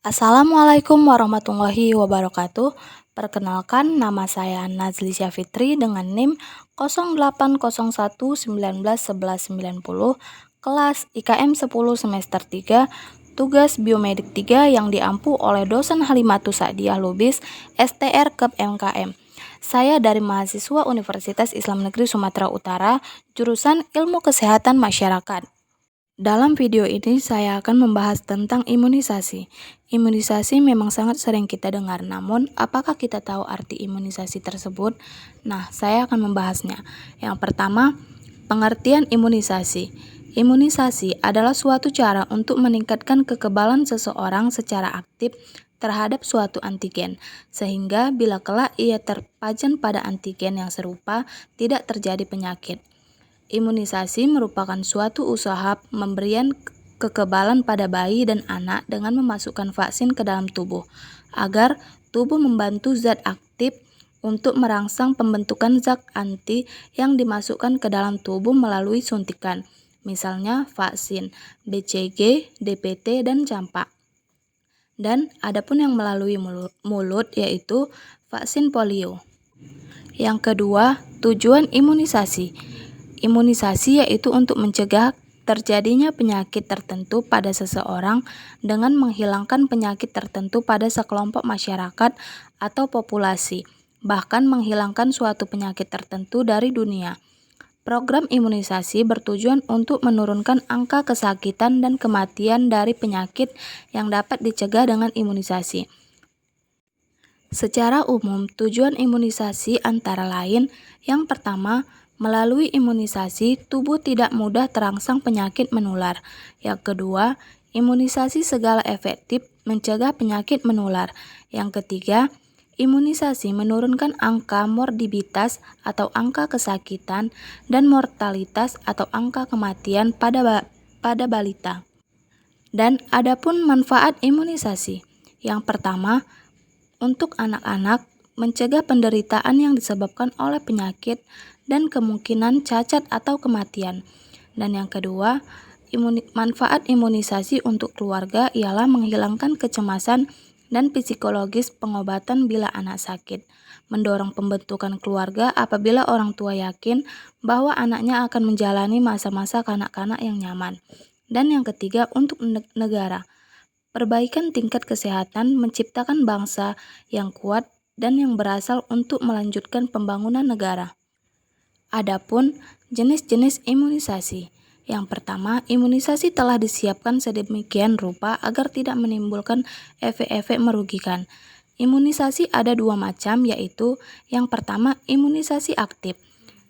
Assalamualaikum warahmatullahi wabarakatuh. Perkenalkan, nama saya Nazlisya Fitri dengan NIM 0801191190, kelas IKM 10 semester 3, tugas biomedik 3 yang diampu oleh dosen Halimatu Sa'diyah Lubis, STR Kep MKM. Saya dari mahasiswa Universitas Islam Negeri Sumatera Utara, jurusan Ilmu Kesehatan Masyarakat. Dalam video ini saya akan membahas tentang imunisasi. Imunisasi memang sangat sering kita dengar, namun apakah kita tahu arti imunisasi tersebut? Nah, saya akan membahasnya. Yang pertama, pengertian imunisasi. Imunisasi adalah suatu cara untuk meningkatkan kekebalan seseorang secara aktif terhadap suatu antigen, sehingga bila kelak ia terpajan pada antigen yang serupa, tidak terjadi penyakit. Imunisasi merupakan suatu usaha pemberian kekebalan pada bayi dan anak dengan memasukkan vaksin ke dalam tubuh, agar tubuh membantu zat aktif untuk merangsang pembentukan zat anti yang dimasukkan ke dalam tubuh melalui suntikan, misalnya vaksin BCG, DPT, dan campak. Dan adapun yang melalui mulut yaitu vaksin polio. Yang kedua, tujuan imunisasi. Imunisasi yaitu untuk mencegah terjadinya penyakit tertentu pada seseorang dengan menghilangkan penyakit tertentu pada sekelompok masyarakat atau populasi, bahkan menghilangkan suatu penyakit tertentu dari dunia. Program imunisasi bertujuan untuk menurunkan angka kesakitan dan kematian dari penyakit yang dapat dicegah dengan imunisasi. Secara umum, tujuan imunisasi antara lain, yang pertama, melalui imunisasi, tubuh tidak mudah terangsang penyakit menular. Yang kedua, imunisasi segala efektif mencegah penyakit menular. Yang ketiga, imunisasi menurunkan angka morbiditas atau angka kesakitan dan mortalitas atau angka kematian pada balita. Dan adapun manfaat imunisasi. Yang pertama, untuk anak-anak, mencegah penderitaan yang disebabkan oleh penyakit dan kemungkinan cacat atau kematian. Dan yang kedua, manfaat imunisasi untuk keluarga ialah menghilangkan kecemasan dan psikologis pengobatan bila anak sakit, mendorong pembentukan keluarga apabila orang tua yakin bahwa anaknya akan menjalani masa-masa kanak-kanak yang nyaman. Dan yang ketiga, untuk negara, perbaikan tingkat kesehatan, menciptakan bangsa yang kuat dan yang berasal untuk melanjutkan pembangunan negara. Adapun jenis-jenis imunisasi. Yang pertama, imunisasi telah disiapkan sedemikian rupa agar tidak menimbulkan efek-efek merugikan. Imunisasi ada dua macam, yaitu yang pertama imunisasi aktif.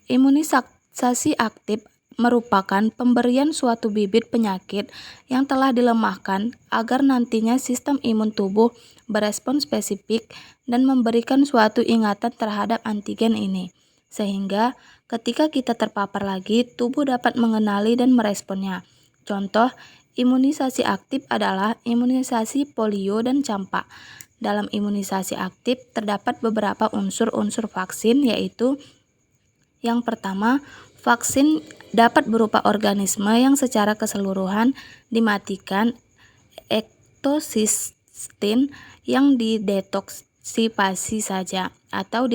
Imunisasi aktif merupakan pemberian suatu bibit penyakit yang telah dilemahkan agar nantinya sistem imun tubuh berespon spesifik dan memberikan suatu ingatan terhadap antigen ini, sehingga ketika kita terpapar lagi, tubuh dapat mengenali dan meresponnya. Contoh, imunisasi aktif adalah imunisasi polio dan campak. Dalam imunisasi aktif terdapat beberapa unsur-unsur vaksin, yaitu yang pertama, vaksin dapat berupa organisme yang secara keseluruhan dimatikan, ektocistin yang didetoksifasi saja, atau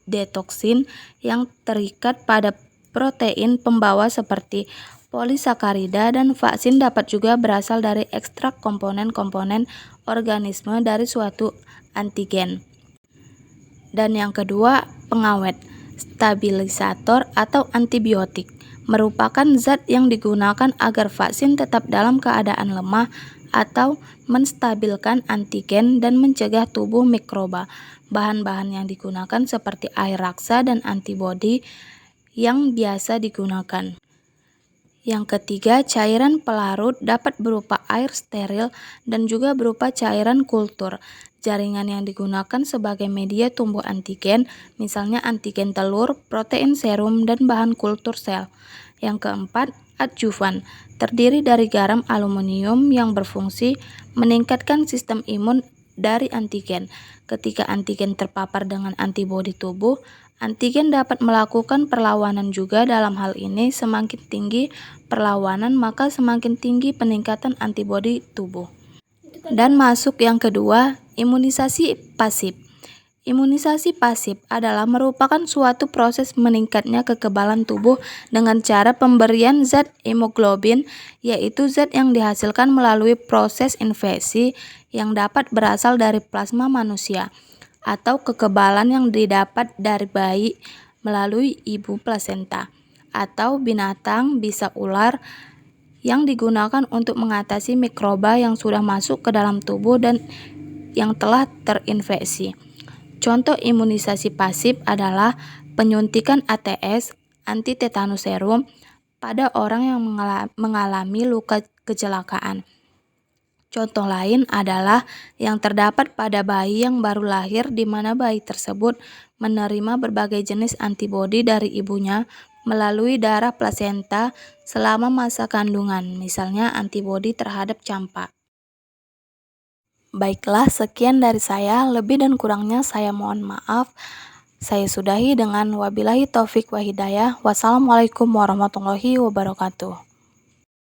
detoksin yang terikat pada protein pembawa seperti polisakarida, dan vaksin dapat juga berasal dari ekstrak komponen-komponen organisme dari suatu antigen. Dan yang kedua, pengawet, stabilisator atau antibiotik merupakan zat yang digunakan agar vaksin tetap dalam keadaan lemah atau menstabilkan antigen dan mencegah tubuh mikroba. Bahan-bahan yang digunakan seperti air raksa dan antibodi yang biasa digunakan. Yang ketiga, cairan pelarut dapat berupa air steril dan juga berupa cairan kultur. Jaringan yang digunakan sebagai media tumbuh antigen, misalnya antigen telur, protein serum, dan bahan kultur sel. Yang keempat, adjuvan, terdiri dari garam aluminium yang berfungsi meningkatkan sistem imun dari antigen. Ketika antigen terpapar dengan antibodi tubuh, antigen dapat melakukan perlawanan juga. Dalam hal ini, semakin tinggi perlawanan, maka semakin tinggi peningkatan antibodi tubuh. Dan masuk yang kedua, imunisasi pasif. Imunisasi pasif adalah merupakan suatu proses meningkatnya kekebalan tubuh dengan cara pemberian zat hemoglobin, yaitu zat yang dihasilkan melalui proses infeksi yang dapat berasal dari plasma manusia, atau kekebalan yang didapat dari bayi melalui ibu plasenta, atau binatang bisa ular yang digunakan untuk mengatasi mikroba yang sudah masuk ke dalam tubuh dan yang telah terinfeksi. Contoh imunisasi pasif adalah penyuntikan ATS (anti tetanus serum) pada orang yang mengalami luka kecelakaan. Contoh lain adalah yang terdapat pada bayi yang baru lahir, di mana bayi tersebut menerima berbagai jenis antibodi dari ibunya melalui darah plasenta selama masa kandungan, misalnya antibodi terhadap campak. Baiklah, sekian dari saya. Lebih dan kurangnya saya mohon maaf. Saya sudahi dengan wabillahi taufik wa hidayah. Wassalamualaikum warahmatullahi wabarakatuh.